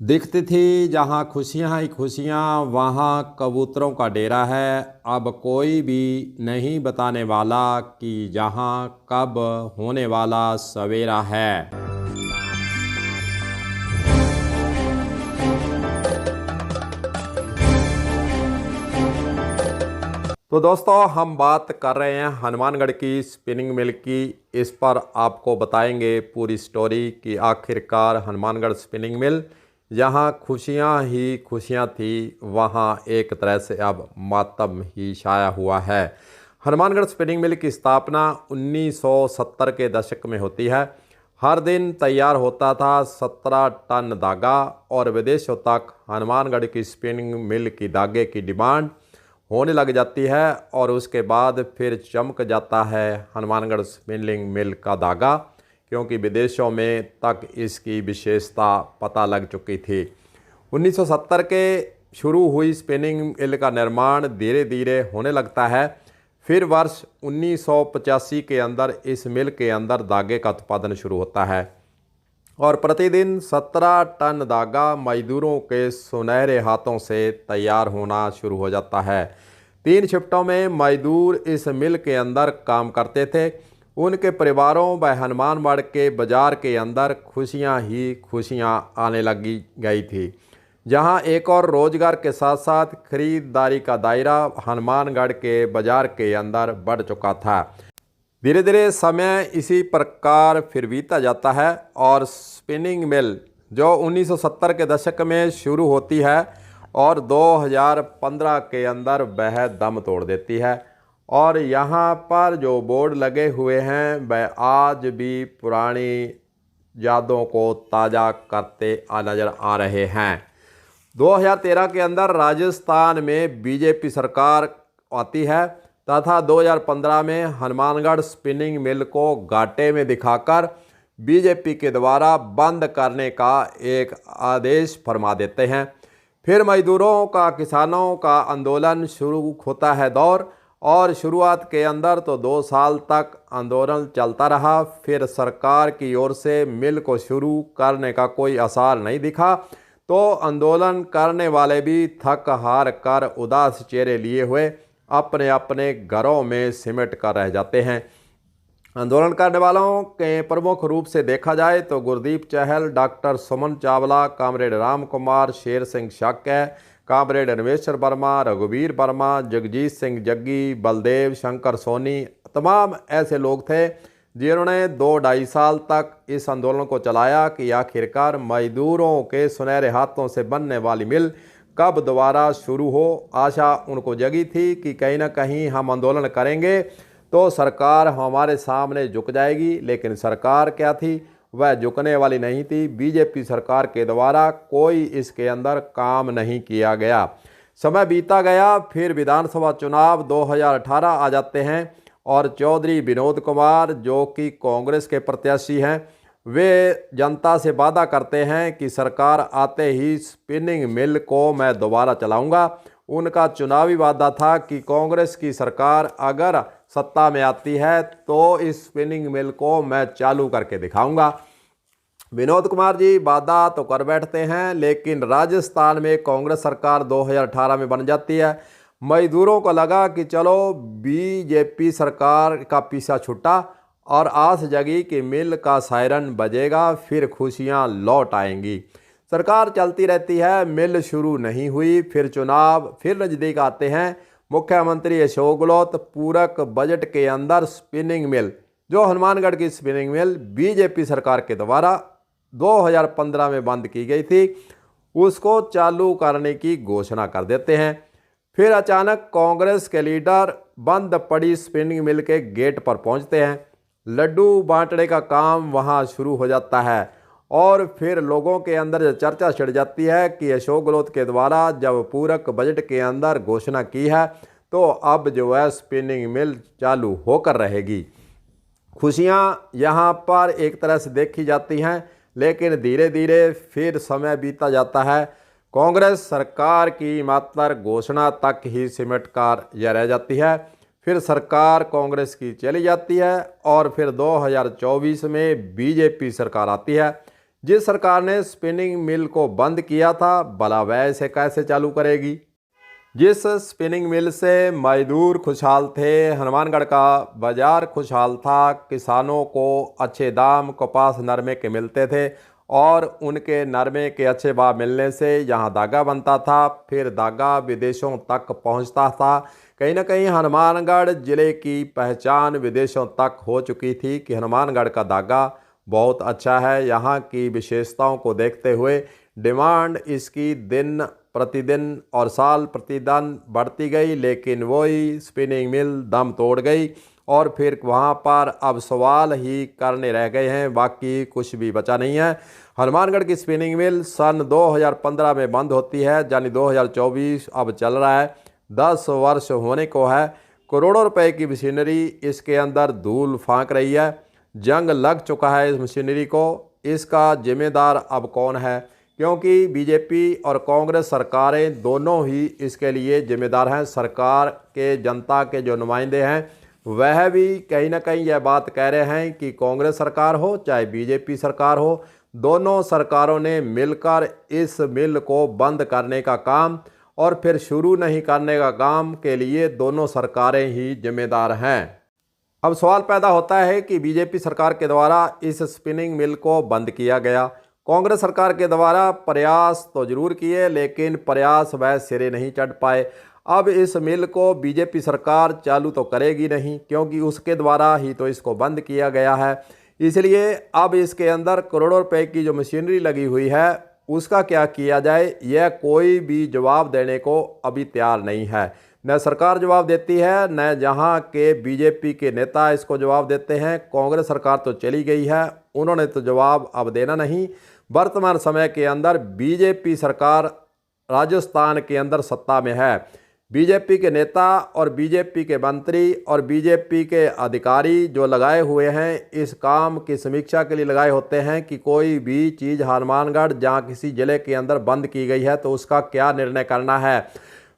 दिखती थी जहाँ खुशियाँ ही खुशियाँ वहाँ कबूतरों का डेरा है। अब कोई भी नहीं बताने वाला कि जहाँ कब होने वाला सवेरा है। तो दोस्तों हम बात कर रहे हैं हनुमानगढ़ की स्पिनिंग मिल की। इस पर आपको बताएंगे पूरी स्टोरी कि आखिरकार हनुमानगढ़ स्पिनिंग मिल जहाँ खुशियाँ ही खुशियाँ थी वहाँ एक तरह से अब मातम ही छाया हुआ है। हनुमानगढ़ स्पिनिंग मिल की स्थापना 1970 के दशक में होती है। हर दिन तैयार होता था 17 टन धागा और विदेशों तक हनुमानगढ़ की स्पिनिंग मिल की धागे की डिमांड होने लग जाती है और उसके बाद फिर चमक जाता है हनुमानगढ़ स्पिनिंग मिल का धागा, क्योंकि विदेशों में तक इसकी विशेषता पता लग चुकी थी। 1970 के शुरू हुई स्पिनिंग मिल का निर्माण धीरे धीरे होने लगता है। फिर वर्ष 1985 के अंदर इस मिल के अंदर धागे का उत्पादन शुरू होता है और प्रतिदिन 17 टन धागा मजदूरों के सुनहरे हाथों से तैयार होना शुरू हो जाता है। 3 शिफ्टों में मजदूर इस मिल के अंदर काम करते थे। उनके परिवारों व हनुमानगढ़ के बाजार के अंदर खुशियां ही खुशियां आने लगी गई थी, जहां एक और रोजगार के साथ साथ खरीदारी का दायरा हनुमानगढ़ के बाजार के अंदर बढ़ चुका था। धीरे धीरे समय इसी प्रकार फिर बीता जाता है और स्पिनिंग मिल जो 1970 के दशक में शुरू होती है और 2015 के अंदर वह दम तोड़ देती है। और यहाँ पर जो बोर्ड लगे हुए हैं वह आज भी पुरानी यादों को ताज़ा करते नज़र आ रहे हैं। 2013 के अंदर राजस्थान में बीजेपी सरकार आती है तथा 2015 में हनुमानगढ़ स्पिनिंग मिल को घाटे में दिखाकर बीजेपी के द्वारा बंद करने का एक आदेश फरमा देते हैं। फिर मजदूरों का किसानों का आंदोलन शुरू होता है दौर, और शुरुआत के अंदर तो 2 साल तक आंदोलन चलता रहा। फिर सरकार की ओर से मिल को शुरू करने का कोई आसार नहीं दिखा, तो आंदोलन करने वाले भी थक हार कर उदास चेहरे लिए हुए अपने अपने घरों में सिमट कर रह जाते हैं। आंदोलन करने वालों के प्रमुख रूप से देखा जाए तो गुरदीप चहल, डॉक्टर सुमन चावला, कामरेड राम कुमार, शेर सिंह शाक्य, कामरेड रमेश्वर वर्मा, रघुवीर वर्मा, जगजीत सिंह जग्गी, बलदेव शंकर सोनी, तमाम ऐसे लोग थे जिन्होंने 2-2.5 साल तक इस आंदोलन को चलाया कि आखिरकार मजदूरों के सुनहरे हाथों से बनने वाली मिल कब दोबारा शुरू हो। आशा उनको जगी थी कि कहीं ना कहीं हम आंदोलन करेंगे तो सरकार हमारे सामने झुक जाएगी, लेकिन सरकार क्या थी, वह झुकने वाली नहीं थी। बीजेपी सरकार के द्वारा कोई इसके अंदर काम नहीं किया गया। समय बीता गया, फिर विधानसभा चुनाव 2018 आ जाते हैं और चौधरी विनोद कुमार जो कि कांग्रेस के प्रत्याशी हैं, वे जनता से वादा करते हैं कि सरकार आते ही स्पिनिंग मिल को मैं दोबारा चलाऊंगा। उनका चुनावी वादा था कि कांग्रेस की सरकार अगर सत्ता में आती है तो इस स्पिनिंग मिल को मैं चालू करके दिखाऊंगा। विनोद कुमार जी वादा तो कर बैठते हैं, लेकिन राजस्थान में कांग्रेस सरकार 2018 में बन जाती है। मजदूरों को लगा कि चलो बीजेपी सरकार का पीछा छूटा और आस जगी कि मिल का सायरन बजेगा, फिर खुशियां लौट आएंगी। सरकार चलती रहती है, मिल शुरू नहीं हुई। फिर चुनाव फिर नज़दीक आते हैं। मुख्यमंत्री अशोक गहलोत पूरक बजट के अंदर स्पिनिंग मिल जो हनुमानगढ़ की स्पिनिंग मिल बीजेपी सरकार के द्वारा 2015 में बंद की गई थी, उसको चालू करने की घोषणा कर देते हैं। फिर अचानक कांग्रेस के लीडर बंद पड़ी स्पिनिंग मिल के गेट पर पहुंचते हैं। लड्डू बांटने का काम वहां शुरू हो जाता है और फिर लोगों के अंदर चर्चा छिड़ जाती है कि अशोक गहलोत के द्वारा जब पूरक बजट के अंदर घोषणा की है तो अब जो है स्पिनिंग मिल चालू होकर रहेगी। खुशियां यहां पर एक तरह से देखी जाती हैं, लेकिन धीरे धीरे फिर समय बीता जाता है। कांग्रेस सरकार की मात्र घोषणा तक ही सिमट कर यह रह जाती है। फिर सरकार कांग्रेस की चली जाती है और फिर 2024 में बीजेपी सरकार आती है। जिस सरकार ने स्पिनिंग मिल को बंद किया था, भला वह इसे कैसे चालू करेगी। जिस स्पिनिंग मिल से मजदूर खुशहाल थे, हनुमानगढ़ का बाजार खुशहाल था, किसानों को अच्छे दाम कपास नरमे के मिलते थे और उनके नरमे के अच्छे भाव मिलने से यहाँ धागा बनता था, फिर धागा विदेशों तक पहुँचता था। कहीं ना कहीं हनुमानगढ़ ज़िले की पहचान विदेशों तक हो चुकी थी कि हनुमानगढ़ का धागा बहुत अच्छा है। यहाँ की विशेषताओं को देखते हुए डिमांड इसकी दिन प्रतिदिन और साल प्रतिदिन बढ़ती गई, लेकिन वही स्पिनिंग मिल दम तोड़ गई और फिर वहाँ पर अब सवाल ही करने रह गए हैं, बाकी कुछ भी बचा नहीं है। हनुमानगढ़ की स्पिनिंग मिल सन 2015 में बंद होती है, यानी 2024 अब चल रहा है, 10 वर्ष होने को है। करोड़ों रुपए की मशीनरी इसके अंदर धूल फांक रही है। जंग लग चुका है इस मशीनरी को। इसका जिम्मेदार अब कौन है, क्योंकि बीजेपी और कांग्रेस सरकारें दोनों ही इसके लिए जिम्मेदार हैं। सरकार के जनता के जो नुमाइंदे हैं वह भी कहीं ना कहीं यह बात कह रहे हैं कि कांग्रेस सरकार हो चाहे बीजेपी सरकार हो, दोनों सरकारों ने मिलकर इस मिल को बंद करने का काम और फिर शुरू नहीं करने का काम के लिए दोनों सरकारें ही जिम्मेदार हैं। अब सवाल पैदा होता है कि बीजेपी सरकार के द्वारा इस स्पिनिंग मिल को बंद किया गया, कांग्रेस सरकार के द्वारा प्रयास तो जरूर किए, लेकिन प्रयास वह सिरे नहीं चढ़ पाए। अब इस मिल को बीजेपी सरकार चालू तो करेगी नहीं, क्योंकि उसके द्वारा ही तो इसको बंद किया गया है। इसलिए अब इसके अंदर करोड़ों रुपए की जो मशीनरी लगी हुई है उसका क्या किया जाए, यह कोई भी जवाब देने को अभी तैयार नहीं है। न सरकार जवाब देती है, न जहां के बीजेपी के नेता इसको जवाब देते हैं। कांग्रेस सरकार तो चली गई है, उन्होंने तो जवाब अब देना नहीं। वर्तमान समय के अंदर बीजेपी सरकार राजस्थान के अंदर सत्ता में है। बीजेपी के नेता और बीजेपी के मंत्री और बीजेपी के अधिकारी जो लगाए हुए हैं इस काम की समीक्षा के लिए लगाए होते हैं कि कोई भी चीज़ हनुमानगढ़ जहाँ किसी ज़िले के अंदर बंद की गई है तो उसका क्या निर्णय करना है,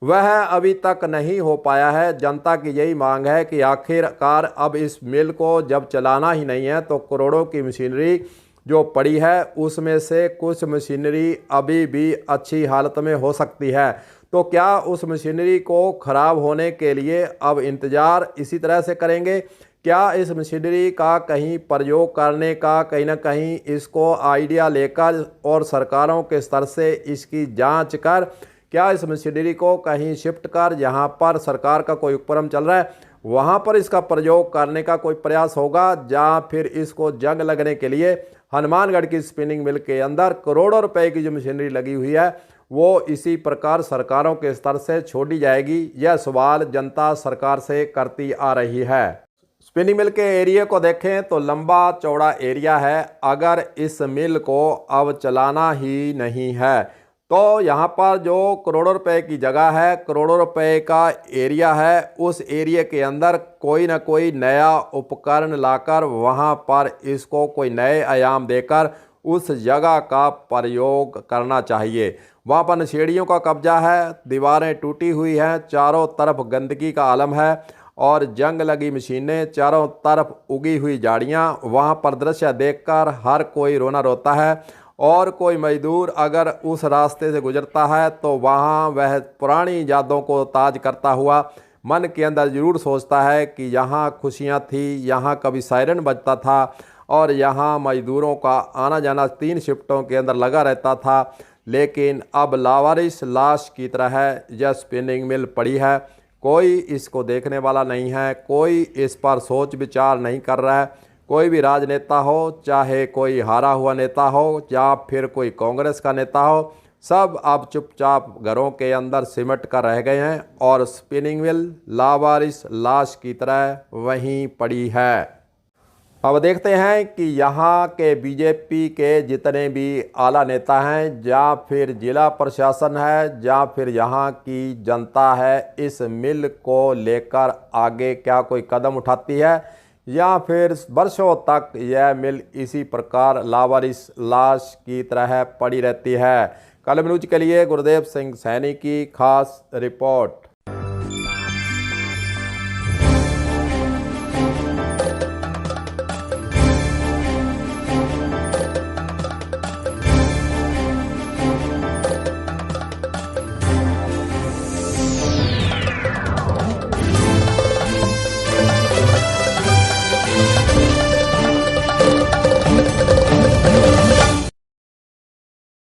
वह अभी तक नहीं हो पाया है। जनता की यही मांग है कि आखिरकार अब इस मिल को जब चलाना ही नहीं है तो करोड़ों की मशीनरी जो पड़ी है उसमें से कुछ मशीनरी अभी भी अच्छी हालत में हो सकती है, तो क्या उस मशीनरी को ख़राब होने के लिए अब इंतज़ार इसी तरह से करेंगे? क्या इस मशीनरी का कहीं प्रयोग करने का कहीं ना कहीं इसको आइडिया लेकर और सरकारों के स्तर से इसकी जांच कर क्या इस मशीनरी को कहीं शिफ्ट कर जहां पर सरकार का कोई उपक्रम चल रहा है वहां पर इसका प्रयोग करने का कोई प्रयास होगा, या फिर इसको जंग लगने के लिए हनुमानगढ़ की स्पिनिंग मिल के अंदर करोड़ों रुपए की जो मशीनरी लगी हुई है वो इसी प्रकार सरकारों के स्तर से छोड़ी जाएगी? यह सवाल जनता सरकार से करती आ रही है। स्पिनिंग मिल के एरिया को देखें तो लंबा चौड़ा एरिया है। अगर इस मिल को अब चलाना ही नहीं है तो यहाँ पर जो करोड़ों रुपए की जगह है, करोड़ों रुपए का एरिया है, उस एरिया के अंदर कोई ना कोई नया उपकरण लाकर वहाँ पर इसको कोई नए आयाम देकर उस जगह का प्रयोग करना चाहिए। वहाँ पर नशेड़ियों का कब्जा है, दीवारें टूटी हुई हैं, चारों तरफ गंदगी का आलम है और जंग लगी मशीनें, चारों तरफ उगी हुई झाड़ियाँ। वहाँ पर दृश्य देखकर हर कोई रोना रोता है और कोई मजदूर अगर उस रास्ते से गुजरता है तो वहाँ वह पुरानी यादों को ताज़ करता हुआ मन के अंदर ज़रूर सोचता है कि यहाँ खुशियाँ थी, यहाँ कभी सायरन बजता था और यहाँ मजदूरों का आना जाना 3 शिफ्टों के अंदर लगा रहता था। लेकिन अब लावारिस लाश की तरह यह स्पिनिंग मिल पड़ी है, कोई इसको देखने वाला नहीं है, कोई इस पर सोच विचार नहीं कर रहा है। कोई भी राजनेता हो, चाहे कोई हारा हुआ नेता हो या फिर कोई कांग्रेस का नेता हो, सब अब चुपचाप घरों के अंदर सिमट कर रह गए हैं और स्पिनिंग मिल लावारिस लाश की तरह वहीं पड़ी है। अब देखते हैं कि यहाँ के बीजेपी के जितने भी आला नेता हैं या फिर जिला प्रशासन है या फिर यहाँ की जनता है, इस मिल को लेकर आगे क्या कोई कदम उठाती है या फिर वर्षों तक यह मिल इसी प्रकार लावारिस लाश की तरह पड़ी रहती है। कलम न्यूज के लिए गुरुदेव सिंह सैनी की खास रिपोर्ट।